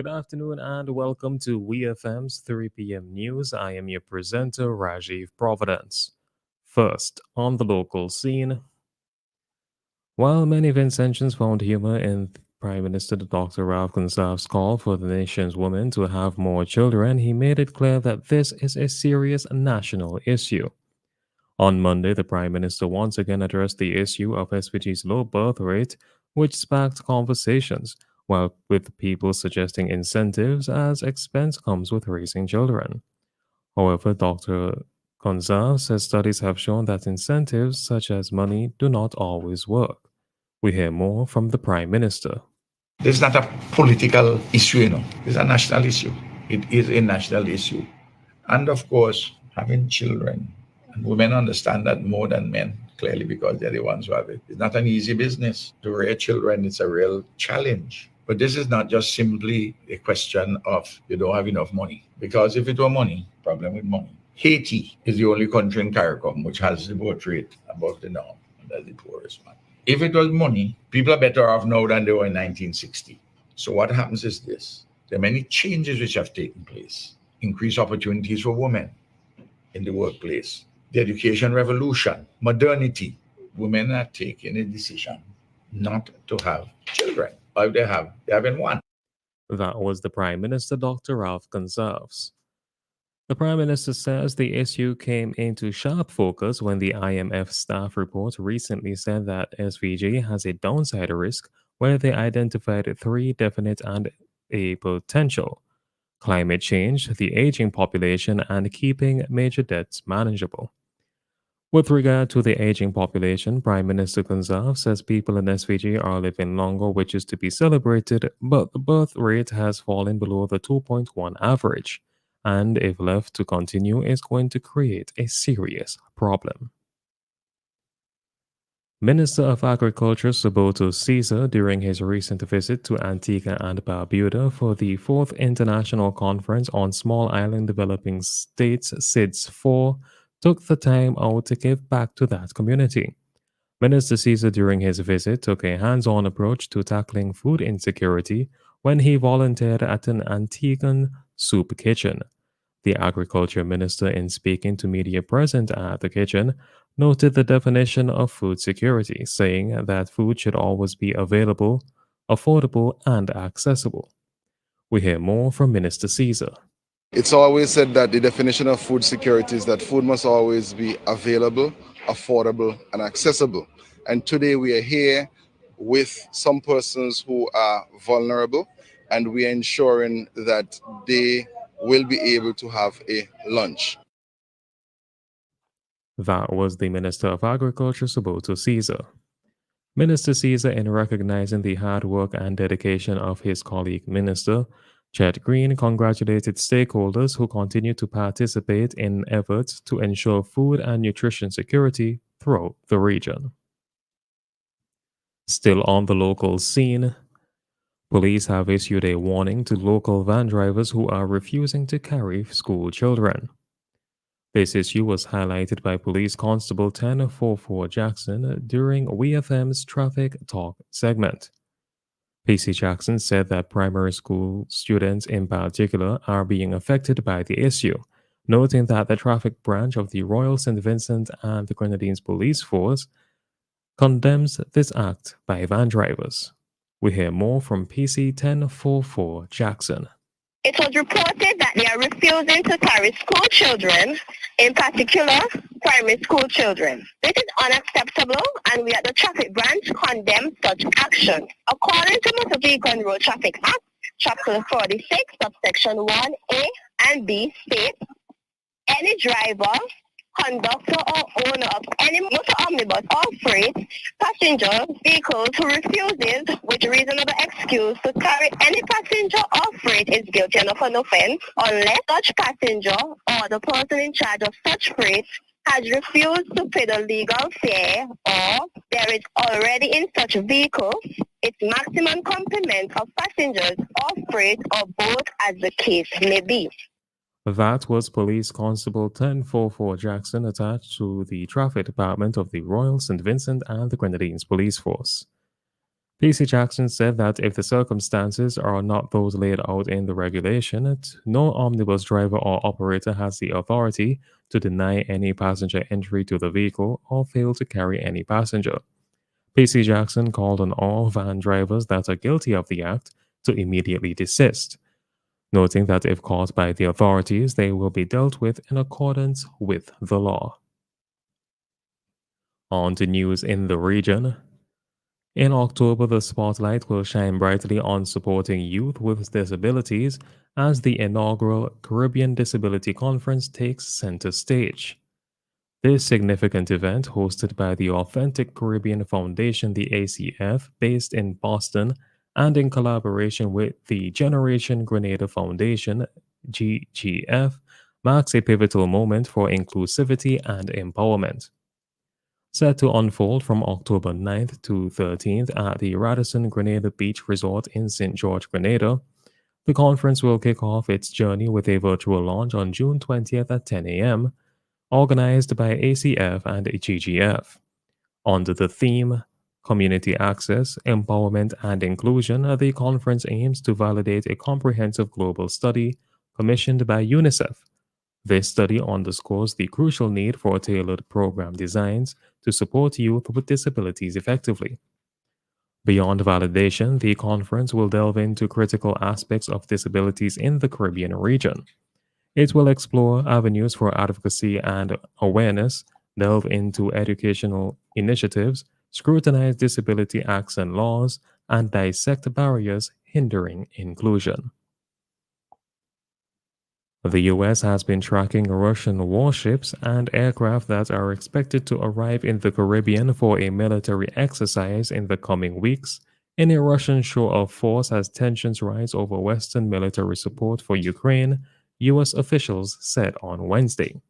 good afternoon and welcome to WEFM'S 3pm news. I am your presenter, Rajiv Providence. First, on the local scene, while many Vincentians found humor in Prime Minister Dr. Ralph Gonsalves' call for the nation's women to have more children, he made it clear that this is a serious national issue. On Monday, the Prime Minister once again addressed the issue of SVG's low birth rate, which sparked conversations, while with people suggesting incentives as expense comes with raising children. However, Dr. Gonzalez says studies have shown that incentives such as money do not always work. We hear more from the Prime Minister. This is not a political issue, It's a national issue. It is a national issue. And of course, having children, and women understand that more than men, clearly, because they're the ones who have it. It's not an easy business. To rear children, it's a real challenge. But this is not just simply a question of you don't have enough money. Because if it were money, problem with money. Haiti is the only country in CARICOM which has the birth rate above the norm, and that's the poorest one. If it was money, people are better off now than they were in 1960. So what happens is this. There are many changes which have taken place. Increased opportunities for women in the workplace. The education revolution, modernity. Women are taking a decision not to have children. Or if they have, they haven't one. That was the Prime Minister, Dr. Ralph Gonsalves. The Prime Minister says the issue came into sharp focus when the IMF staff report recently said that SVG has a downside risk where they identified three definite and a potential: climate change, the aging population, and keeping major debts manageable. With regard to the aging population, Prime Minister Gonzalez says people in SVG are living longer, which is to be celebrated, but the birth rate has fallen below the 2.1 average, and if left to continue, is going to create a serious problem. Minister of Agriculture Suboto Caesar, during his recent visit to Antigua and Barbuda for the 4th International Conference on Small Island Developing States SIDS 4, took the time out to give back to that community. Minister Caesar, during his visit, took a hands-on approach to tackling food insecurity when he volunteered at an Antiguan soup kitchen. The Agriculture Minister, in speaking to media present at the kitchen, noted the definition of food security, saying that food should always be available, affordable, and accessible. We hear more from Minister Caesar. It's always said that the definition of food security is that food must always be available, affordable, and accessible. And today we are here with some persons who are vulnerable, and we are ensuring that they will be able to have a lunch. That was the Minister of Agriculture, Suboto Caesar. Minister Caesar, in recognizing the hard work and dedication of his colleague Minister, Chet Green, congratulated stakeholders who continue to participate in efforts to ensure food and nutrition security throughout the region. Still on the local scene, police have issued a warning to local van drivers who are refusing to carry school children. This issue was highlighted by Police Constable 1044 Jackson during WEFM'S Traffic Talk segment. PC Jackson said that primary school students in particular are being affected by the issue, noting that the traffic branch of the Royal St. Vincent and the Grenadines Police Force condemns this act by van drivers. We hear more from PC 1044 Jackson. It was reported that they are refusing to carry school children, in particular primary school children. This is unacceptable, and we at the traffic branch condemn such action. According to Motor Vehicle and Road Traffic Act, Chapter 46, subsection 1A and B states, any driver, conductor or owner of any motor omnibus or freight passenger vehicles who refuses with reasonable excuse to carry any passenger or freight is guilty of an offense unless such passenger or the person in charge of such freight has refused to pay the legal fare, or there is already in such vehicle its maximum complement of passengers or freight, or both as the case may be. That was Police Constable 1044 Jackson, attached to the Traffic Department of the Royal St. Vincent and the Grenadines Police Force. PC Jackson said that if the circumstances are not those laid out in the regulation, no omnibus driver or operator has the authority to deny any passenger entry to the vehicle or fail to carry any passenger. PC Jackson called on all van drivers that are guilty of the act to immediately desist, noting that if caught by the authorities, they will be dealt with in accordance with the law. On to news in the region. In October, the spotlight will shine brightly on supporting youth with disabilities as the inaugural Caribbean Disability Conference takes center stage. This significant event, hosted by the Authentic Caribbean Foundation, the ACF, based in Boston, and in collaboration with the Generation Grenada Foundation, GGF, marks a pivotal moment for inclusivity and empowerment. Set to unfold from October 9th to 13th at the Radisson Grenada Beach Resort in St. George, Grenada, the conference will kick off its journey with a virtual launch on June 20th at 10 a.m., organized by ACF and GGF. Under the theme Community Access, Empowerment, and Inclusion, the conference aims to validate a comprehensive global study commissioned by UNICEF. This study underscores the crucial need for tailored program designs to support youth with disabilities effectively. Beyond validation, the conference will delve into critical aspects of disabilities in the Caribbean region. It will explore avenues for advocacy and awareness, delve into educational initiatives, scrutinize disability acts and laws, and dissect barriers hindering inclusion. The US has been tracking Russian warships and aircraft that are expected to arrive in the Caribbean for a military exercise in the coming weeks, in a Russian show of force as tensions rise over Western military support for Ukraine, US officials said on Wednesday.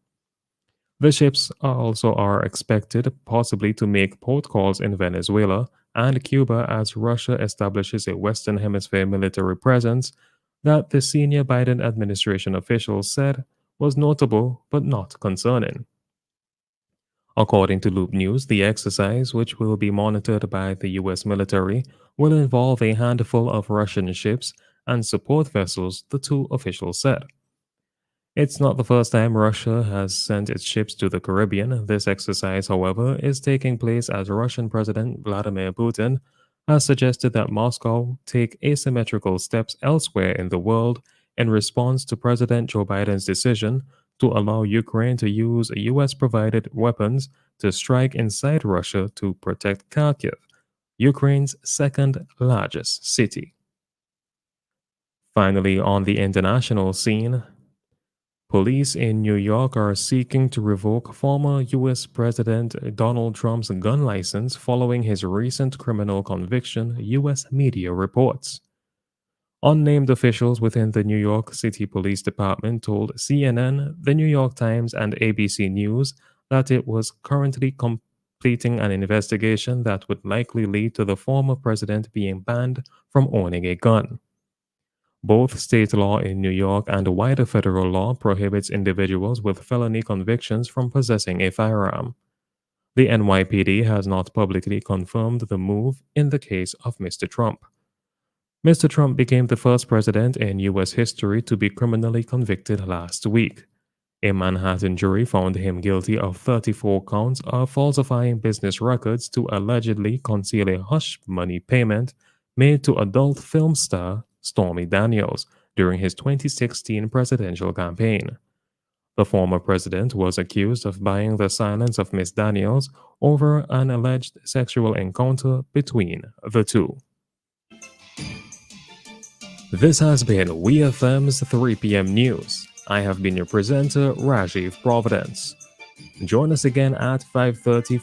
The ships also are expected possibly to make port calls in Venezuela and Cuba as Russia establishes a Western Hemisphere military presence that the senior Biden administration officials said was notable but not concerning. According to Loop News, the exercise, which will be monitored by the US military, will involve a handful of Russian ships and support vessels, the two officials said. It's not the first time Russia has sent its ships to the Caribbean. This exercise, however, is taking place as Russian President Vladimir Putin has suggested that Moscow take asymmetrical steps elsewhere in the world in response to President Joe Biden's decision to allow Ukraine to use US-provided weapons to strike inside Russia to protect Kharkiv, Ukraine's second largest city. Finally, on the international scene, police in New York are seeking to revoke former U.S. President Donald Trump's gun license following his recent criminal conviction, U.S. media reports. Unnamed officials within the New York City Police Department told CNN, The New York Times, and ABC News that it was currently completing an investigation that would likely lead to the former president being banned from owning a gun. Both state law in New York and wider federal law prohibits individuals with felony convictions from possessing a firearm. The NYPD has not publicly confirmed the move in the case of Mr. Trump. Mr. Trump became the first president in U.S. history to be criminally convicted last week. A Manhattan jury found him guilty of 34 counts of falsifying business records to allegedly conceal a hush money payment made to adult film star Stormy Daniels during his 2016 presidential campaign. The former president was accused of buying the silence of Miss Daniels over an alleged sexual encounter between the two. This has been WEFM'S 3pm News. I have been your presenter, Rajiv Providence. Join us again at 5:30 for